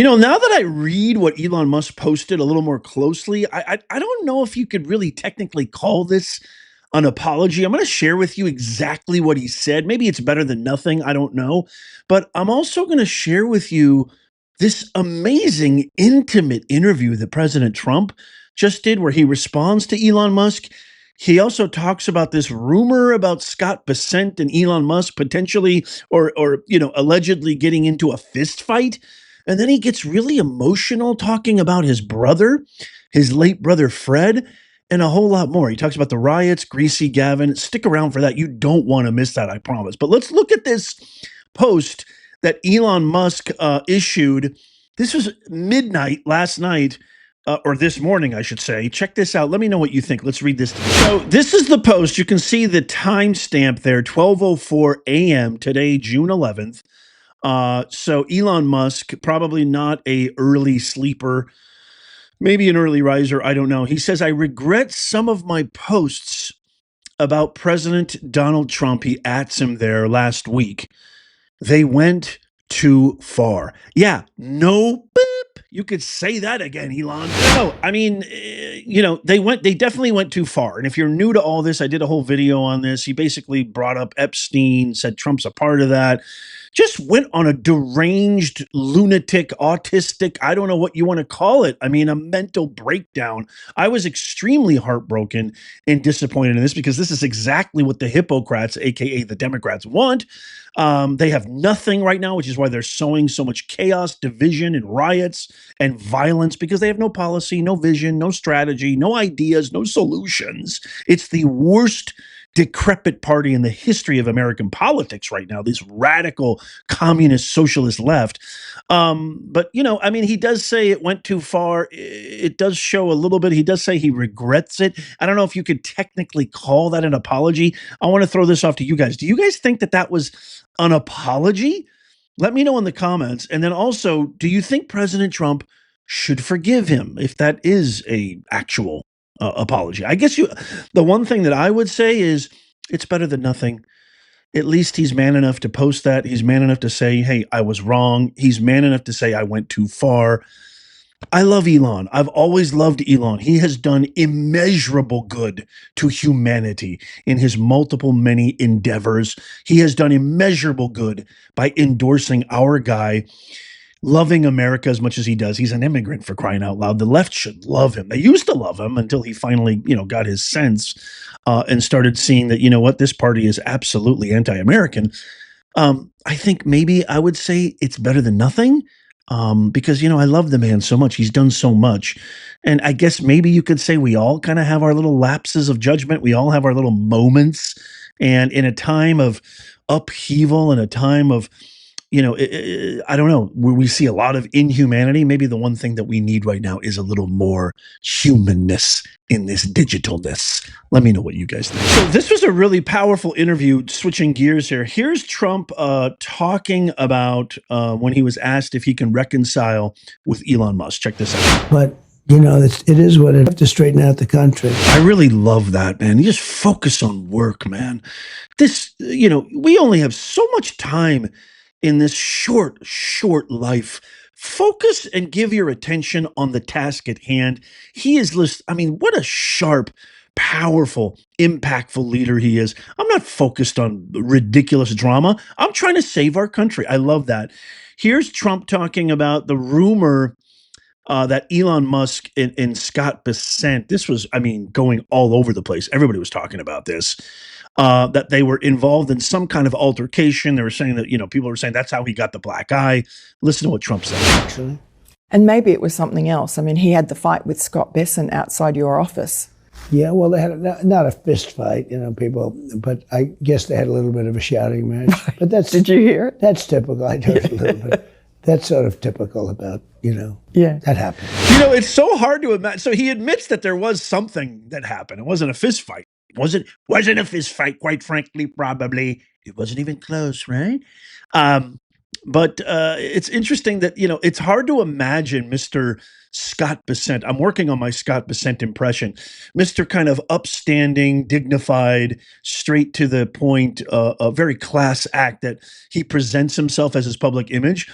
Now that I read what Elon Musk posted a little more closely, I don't know if you could really technically call this an apology. I'm going to share with you exactly what he said. Maybe it's better than nothing. I don't know. But I'm also going to share with you this amazing, intimate interview that President Trump just did, where he responds to Elon Musk. He also talks about this rumor about Scott Bessent and Elon Musk potentially or allegedly getting into a fist fight. And then he gets really emotional talking about his brother, his late brother Fred, and a whole lot more. He talks about the riots, Greasy Gavin. Stick around for that. You don't want to miss that, I promise. But let's look at this post that Elon Musk issued. This was midnight last night, or this morning, I should say. Check this out. Let me know what you think. Let's read this together. So this is the post. You can see the timestamp there, 12:04 a.m. today, June 11th. So Elon Musk, probably not a early sleeper, maybe an early riser. I don't know. He says, I regret some of my posts about President Donald Trump. He ats him there last week. They went too far. Yeah, no beep. You could say that again, Elon. No, I mean, they definitely went too far. And if you're new to all this, I did a whole video on this. He basically brought up Epstein, said Trump's a part of that. Just went on a deranged, lunatic, autistic, I don't know what you want to call it. I mean, a mental breakdown. I was extremely heartbroken and disappointed in this because this is exactly what the Hippocrats, aka the Democrats, want. They have nothing right now, which is why they're sowing so much chaos, division, and riots and violence because they have no policy, no vision, no strategy, no ideas, no solutions. It's the worst decrepit party in the history of American politics right now, this radical communist socialist left. But I mean, he does say it went too far. It does show a little bit. He does say he regrets it. I don't know if you could technically call that an apology. I want to throw this off to you guys. Do you guys think that that was an apology? Let me know in the comments. And then also, do you think President Trump should forgive him if that is a actual apology? I guess the one thing that I would say is it's better than nothing. At least he's man enough to post that. He's man enough to say, hey, I was wrong. He's man enough to say I went too far. I love Elon. I've always loved Elon. He has done immeasurable good to humanity in his multiple, many endeavors. He has done immeasurable good by endorsing our guy, loving America as much as he does. He's an immigrant, for crying out loud. The left should love him. They used to love him until he finally, got his sense and started seeing that, this party is absolutely anti-American. I think maybe I would say it's better than nothing because, I love the man so much. He's done so much. And I guess maybe you could say we all kind of have our little lapses of judgment. We all have our little moments. And in a time of upheaval, in a time of I don't know, where we see a lot of inhumanity. Maybe the one thing that we need right now is a little more humanness in this digitalness. Let me know what you guys think. So this was a really powerful interview, switching gears here. Here's Trump talking about when he was asked if he can reconcile with Elon Musk. Check this out. But it is what it is. Have to straighten out the country. I really love that, man. You just focus on work, man. This, we only have so much time in this short life. Focus and give your attention on the task at hand. He is what a sharp, powerful, impactful leader he is. I'm not focused on ridiculous drama. I'm trying to save our country. I love that. Here's Trump talking about the rumor that Elon Musk and Scott Bessent, this was, going all over the place. Everybody was talking about this. That they were involved in some kind of altercation. They were saying that, people were saying that's how he got the black eye. Listen to what Trump said. Actually. And maybe it was something else. I mean, he had the fight with Scott Bessent outside your office. Yeah, well, they had not a fist fight, people, but I guess they had a little bit of a shouting match. But that's Did you hear it? That's typical. I heard a little bit. That's sort of typical about, Yeah. that happened. It's so hard to imagine. So he admits that there was something that happened. It wasn't a fist fight. Wasn't a fist fight, quite frankly, probably. It wasn't even close, right? But it's interesting that, it's hard to imagine Mr. Scott Bessent. I'm working on my Scott Bessent impression. Mr. kind of upstanding, dignified, straight to the point, a very class act that he presents himself as his public image.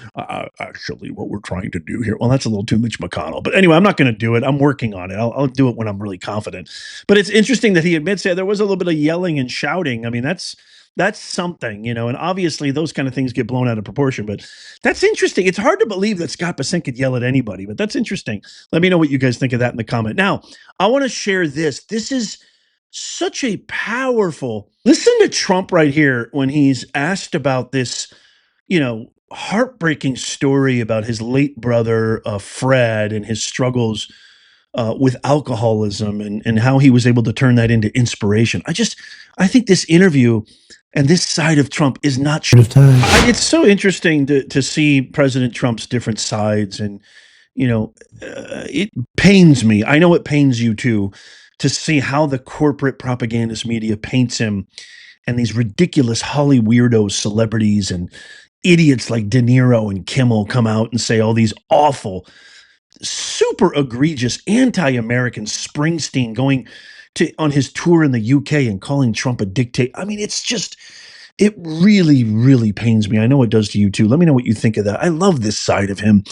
Actually, what we're trying to do here. Well, that's a little too Mitch McConnell. But anyway, I'm not going to do it. I'm working on it. I'll do it when I'm really confident. But it's interesting that he admits that there was a little bit of yelling and shouting. I mean, that's something, and obviously those kind of things get blown out of proportion, but that's interesting. It's hard to believe that Scott Bessent could yell at anybody, but that's interesting. Let me know what you guys think of that in the comment. Now, I want to share this. This is such a powerful, listen to Trump right here when he's asked about this, heartbreaking story about his late brother, Fred, and his struggles with alcoholism and how he was able to turn that into inspiration. I think this interview and this side of Trump is not. Of time. It's so interesting to see President Trump's different sides, and it pains me. I know it pains you too, to see how the corporate propagandist media paints him, and these ridiculous Holly weirdos, celebrities, and idiots like De Niro and Kimmel come out and say all these awful, super egregious, anti-American Springsteen going on his tour in the UK and calling Trump a dictator. I mean, it really, really pains me. I know it does to you too. Let me know what you think of that. I love this side of him.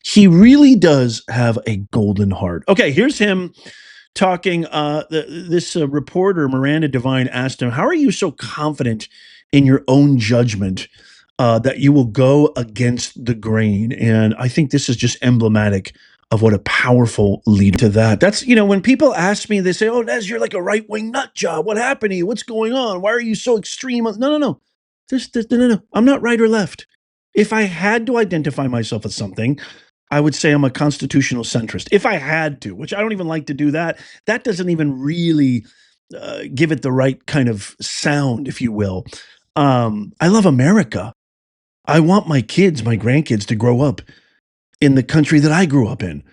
He really does have a golden heart. Okay, here's him talking. This reporter, Miranda Devine, asked him, how are you so confident in your own judgment that you will go against the grain? And I think this is just emblematic of what a powerful leader to that. That's, when people ask me, they say, oh, Nez, you're like a right-wing nut job. What happened to you? What's going on? Why are you so extreme? No. No. I'm not right or left. If I had to identify myself as something, I would say I'm a constitutional centrist. If I had to, which I don't even like to do that. That doesn't even really give it the right kind of sound, if you will. I love America. I want my kids, my grandkids to grow up in the country that I grew up in.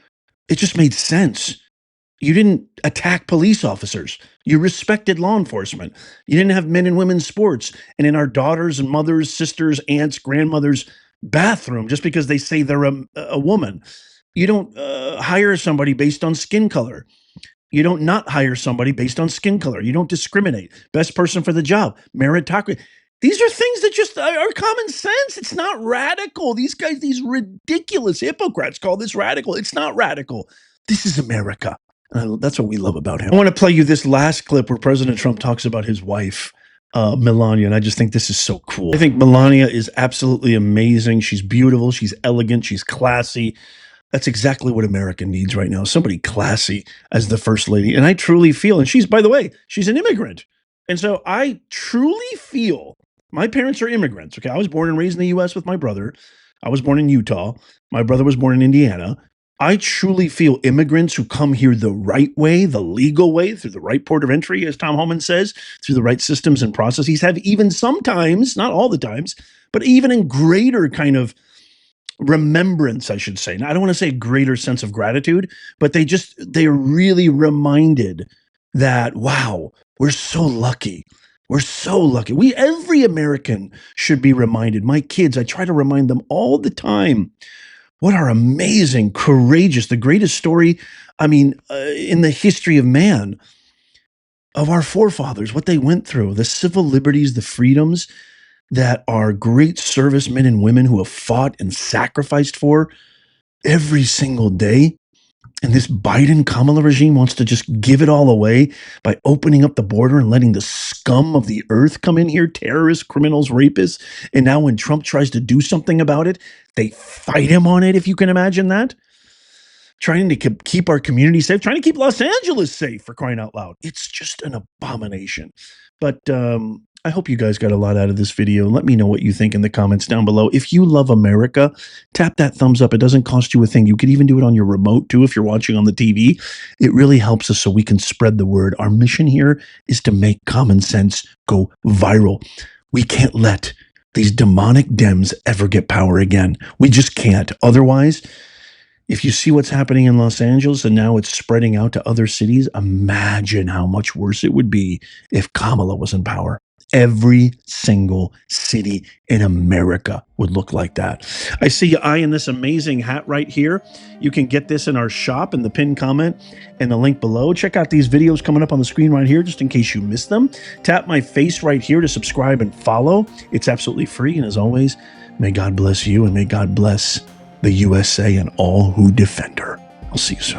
It just made sense. You didn't attack police officers. You respected law enforcement. You didn't have men and women's sports and in our daughters and mothers, sisters, aunts, grandmothers' bathroom just because they say they're a woman. You don't hire somebody based on skin color. You don't not hire somebody based on skin color. You don't discriminate. Best person for the job. Meritocracy. These are things that just are common sense. It's not radical. These guys, these ridiculous hypocrites call this radical. It's not radical. This is America. That's what we love about him. I want to play you this last clip where President Trump talks about his wife, Melania, and I just think this is so cool. I think Melania is absolutely amazing. She's beautiful. She's elegant. She's classy. That's exactly what America needs right now. Somebody classy as the first lady. And I truly feel, and she's, by the way, she's an immigrant. And so I truly feel, my parents are immigrants. Okay. I was born and raised in the US with my brother. I was born in Utah. My brother was born in Indiana. I truly feel immigrants who come here the right way, the legal way, through the right port of entry, as Tom Homan says, through the right systems and processes, have even sometimes, not all the times, but even in greater kind of remembrance, I should say. Now, I don't want to say greater sense of gratitude, but they're really reminded that, wow, we're so lucky. We're so lucky. Every American should be reminded. My kids, I try to remind them all the time. What are amazing, courageous, the greatest story, in the history of man, of our forefathers, what they went through, the civil liberties, the freedoms that our great servicemen and women who have fought and sacrificed for every single day. And this Biden Kamala regime wants to just give it all away by opening up the border and letting the scum of the earth come in here, terrorists, criminals, rapists. And now when Trump tries to do something about it, they fight him on it, if you can imagine that. Trying to keep our community safe, trying to keep Los Angeles safe, for crying out loud. It's just an abomination. But I hope you guys got a lot out of this video. Let me know what you think in the comments down below. If you love America, tap that thumbs up. It doesn't cost you a thing. You could even do it on your remote too if you're watching on the TV. It really helps us so we can spread the word. Our mission here is to make common sense go viral. We can't let these demonic Dems ever get power again. We just can't. Otherwise, if you see what's happening in Los Angeles and now it's spreading out to other cities, imagine how much worse it would be if Kamala was in power. every single city in America would look like that. I see you eyeing this amazing hat right here. You can get this in our shop in the pinned comment and the link below. Check out these videos coming up on the screen right here, just in case you missed them. Tap my face right here to subscribe and follow. It's absolutely free. And as always, may God bless you and may God bless the USA and all who defend her. I'll see you soon.